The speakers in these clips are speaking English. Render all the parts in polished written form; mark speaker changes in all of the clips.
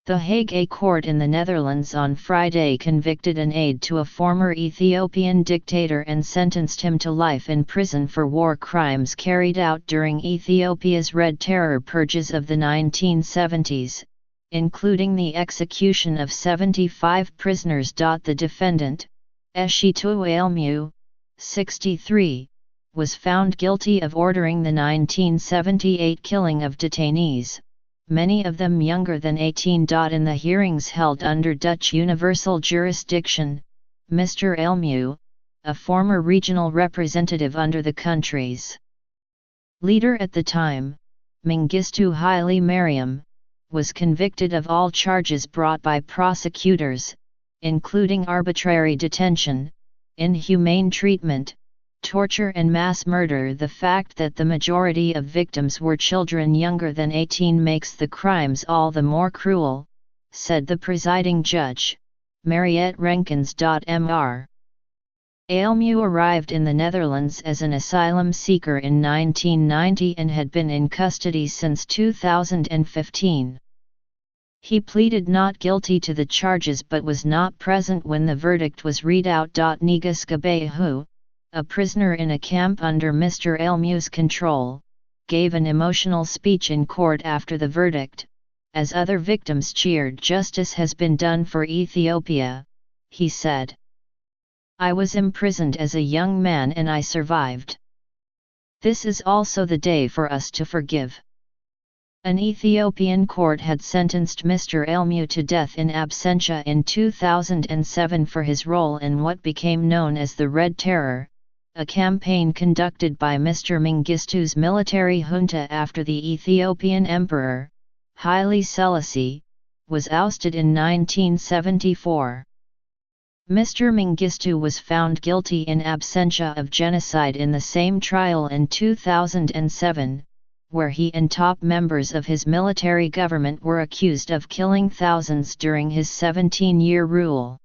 Speaker 1: The Hague court in the Netherlands on Friday convicted an aide to a former Ethiopian dictator and sentenced him to life in prison for war crimes carried out during Ethiopia's Red Terror purges of the 1970s, including the execution of 75 prisoners. The defendant, Eshitu Elmu, 63, was found guilty of ordering the 1978 killing of detainees, many of them younger than 18. In the hearings held under Dutch universal jurisdiction, Mr. Elmu, a former regional representative under the country's leader at the time, Mengistu Haile Mariam, was convicted of all charges brought by prosecutors, including arbitrary detention, inhumane treatment, torture and mass murder. The fact that the majority of victims were children younger than 18 makes the crimes all the more cruel, said the presiding judge, Mariette Renkens. Mr. Elmu arrived in the Netherlands as an asylum seeker in 1990 and had been in custody since 2015. He pleaded not guilty to the charges but was not present when the verdict was read out. Negus Gabehu, a prisoner in a camp under Mr. Elmu's control, gave an emotional speech in court after the verdict. As other victims cheered, "Justice has been done for Ethiopia," he said. "I was imprisoned as a young man and I survived. This is also the day for us to forgive." An Ethiopian court had sentenced Mr. Elmu to death in absentia in 2007 for his role in what became known as the Red Terror, a campaign conducted by Mr. Mengistu's military junta after the Ethiopian emperor, Haile Selassie, was ousted in 1974. Mr. Mengistu was found guilty in absentia of genocide in the same trial in 2007, where he and top members of his military government were accused of killing thousands during his 17-year rule.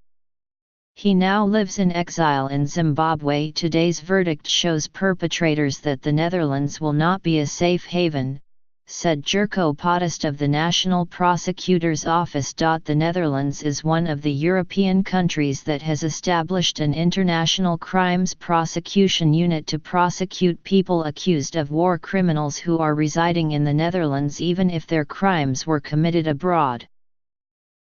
Speaker 1: He now lives in exile in Zimbabwe. Today's verdict shows perpetrators that the Netherlands will not be a safe haven, said Jerko Potist of the National Prosecutor's Office. The Netherlands is one of the European countries that has established an international crimes prosecution unit to prosecute people accused of war criminals who are residing in the Netherlands even if their crimes were committed abroad.